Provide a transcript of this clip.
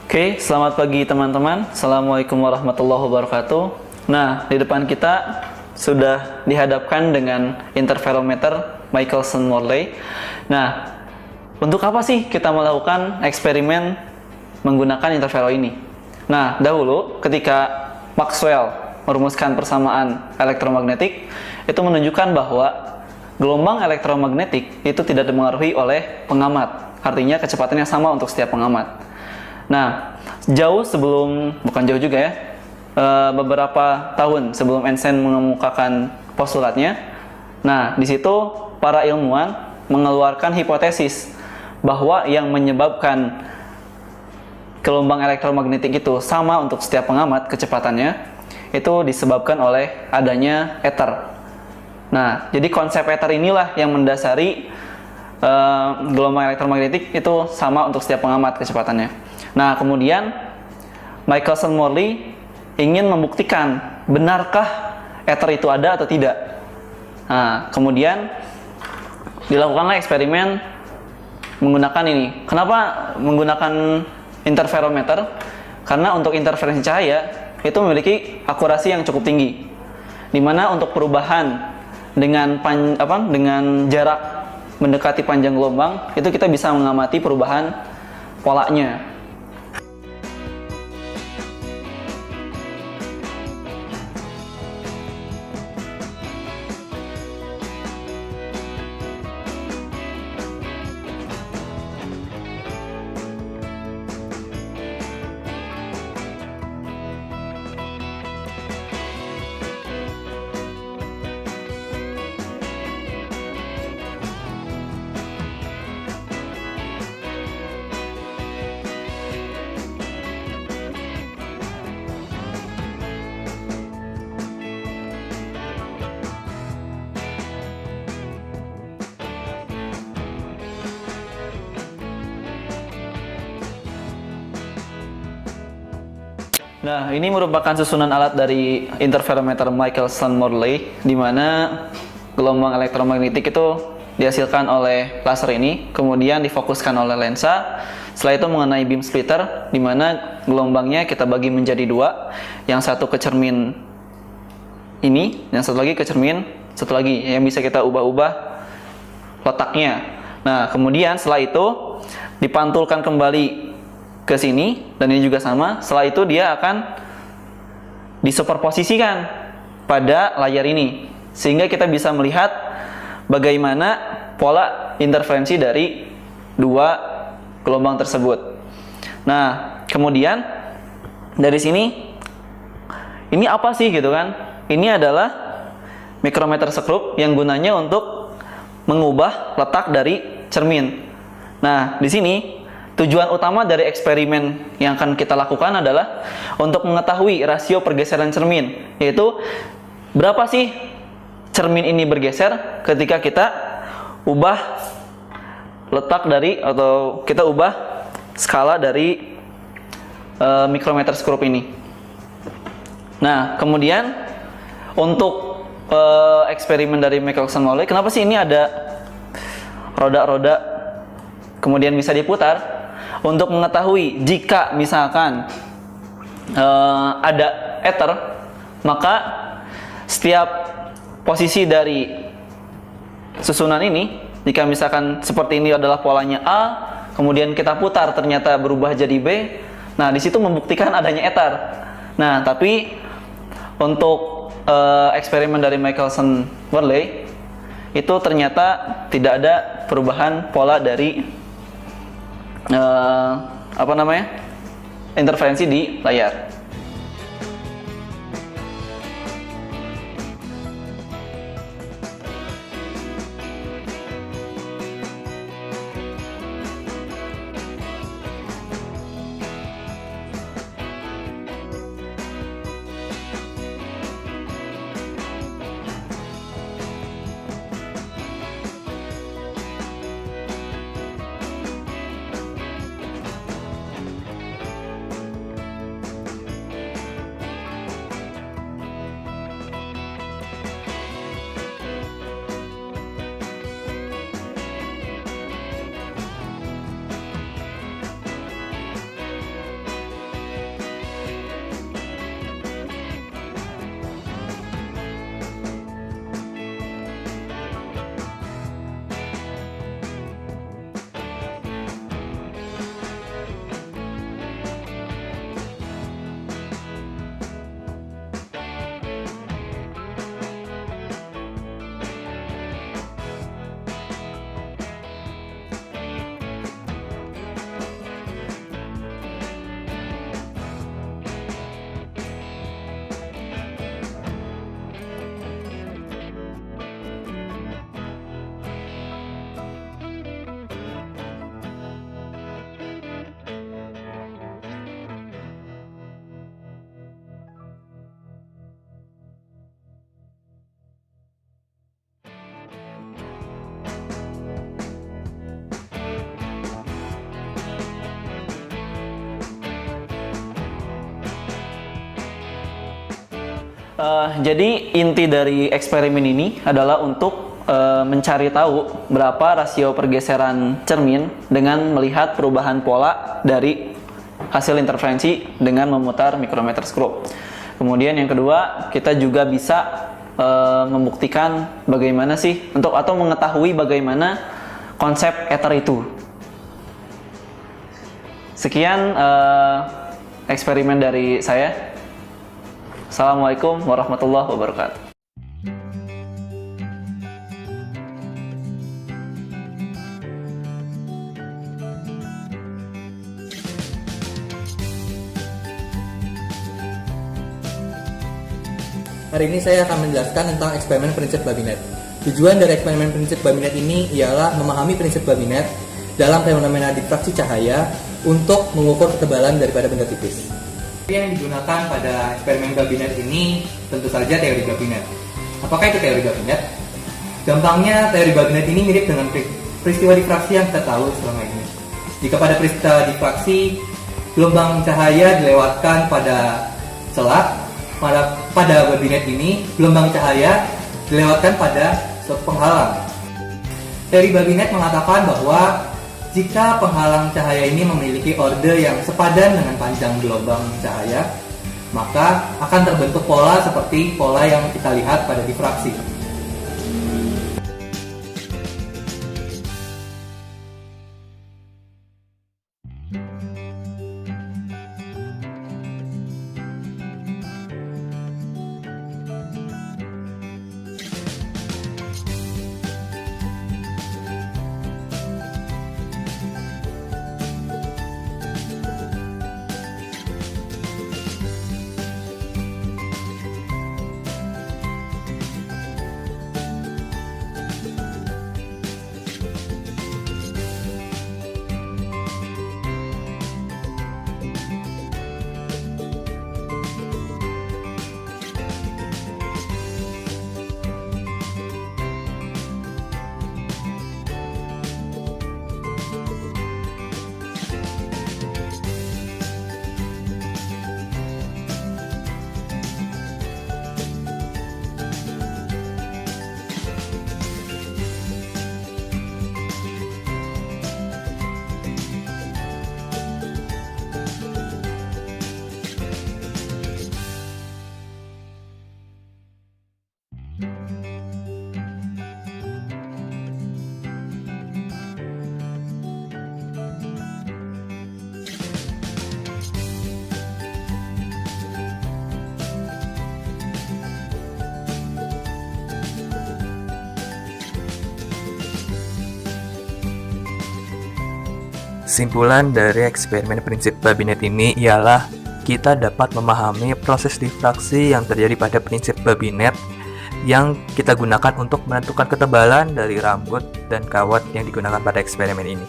Oke, selamat pagi teman-teman. Assalamualaikum warahmatullahi wabarakatuh. Nah, di depan kita sudah dihadapkan dengan interferometer Michelson-Morley. Nah, untuk apa sih kita melakukan eksperimen menggunakan interfero ini? Nah, dahulu ketika Maxwell merumuskan persamaan elektromagnetik, itu menunjukkan bahwa gelombang elektromagnetik itu tidak dipengaruhi oleh pengamat. Artinya kecepatannya sama untuk setiap pengamat. Nah, bukan jauh juga ya, beberapa tahun sebelum Einstein mengemukakan postulatnya, nah di situ para ilmuwan mengeluarkan hipotesis bahwa yang menyebabkan gelombang elektromagnetik itu sama untuk setiap pengamat kecepatannya, itu disebabkan oleh adanya ether. Nah, jadi konsep ether inilah yang mendasari gelombang elektromagnetik itu sama untuk setiap pengamat kecepatannya. Nah, kemudian Michelson-Morley ingin membuktikan benarkah ether itu ada atau tidak. Nah, kemudian dilakukanlah eksperimen menggunakan ini. Kenapa menggunakan interferometer? Karena untuk interferensi cahaya itu memiliki akurasi yang cukup tinggi, dimana untuk perubahan dengan jarak mendekati panjang gelombang itu kita bisa mengamati perubahan polanya. Nah, ini merupakan susunan alat dari interferometer Michelson-Morley, di mana gelombang elektromagnetik itu dihasilkan oleh laser ini, kemudian difokuskan oleh lensa. Setelah itu mengenai beam splitter, di mana gelombangnya kita bagi menjadi dua, yang satu ke cermin ini, yang satu lagi ke cermin, satu lagi yang bisa kita ubah-ubah letaknya. Nah, kemudian setelah itu dipantulkan kembali ke sini, dan ini juga sama. Setelah itu dia akan disuperposisikan pada layar ini, sehingga kita bisa melihat bagaimana pola interferensi dari dua gelombang tersebut. Nah, kemudian dari sini, ini apa sih gitu kan? Ini adalah micrometer skrup yang gunanya untuk mengubah letak dari cermin. Nah, di sini tujuan utama dari eksperimen yang akan kita lakukan adalah untuk mengetahui rasio pergeseran cermin, yaitu berapa sih cermin ini bergeser ketika kita ubah letak dari, atau kita ubah skala dari micrometer skrup ini. Nah, kemudian untuk eksperimen dari Michelson-Morley, kenapa sih ini ada roda-roda kemudian bisa diputar? Untuk mengetahui jika misalkan ada ether, maka setiap posisi dari susunan ini, jika misalkan seperti ini adalah polanya A, kemudian kita putar ternyata berubah jadi B, nah di situ membuktikan adanya ether. Nah, tapi untuk eksperimen dari Michelson-Morley itu ternyata tidak ada perubahan pola dari interferensi di layar. Jadi inti dari eksperimen ini adalah untuk mencari tahu berapa rasio pergeseran cermin dengan melihat perubahan pola dari hasil interferensi dengan memutar micrometer screw. Kemudian yang kedua, kita juga bisa membuktikan bagaimana sih atau mengetahui bagaimana konsep ether itu. Sekian eksperimen dari saya. Assalamualaikum warahmatullahi wabarakatuh. Hari ini saya akan menjelaskan tentang eksperimen prinsip Babinet. Tujuan dari eksperimen prinsip Babinet ini ialah memahami prinsip Babinet dalam fenomena difraksi cahaya untuk mengukur ketebalan daripada benda tipis. Yang digunakan pada eksperimen Babinet ini tentu saja teori Babinet. Apakah itu teori Babinet? Gampangnya, teori Babinet ini mirip dengan peristiwa difraksi yang kita tahu selama ini. Jika pada peristiwa difraksi, gelombang cahaya dilewatkan pada celah, pada Babinet ini, gelombang cahaya dilewatkan pada suatu penghalang. Teori Babinet mengatakan bahwa jika penghalang cahaya ini memiliki orde yang sepadan dengan panjang gelombang cahaya, maka akan terbentuk pola seperti pola yang kita lihat pada difraksi. Kesimpulan dari eksperimen prinsip Babinet ini ialah kita dapat memahami proses difraksi yang terjadi pada prinsip Babinet yang kita gunakan untuk menentukan ketebalan dari rambut dan kawat yang digunakan pada eksperimen ini.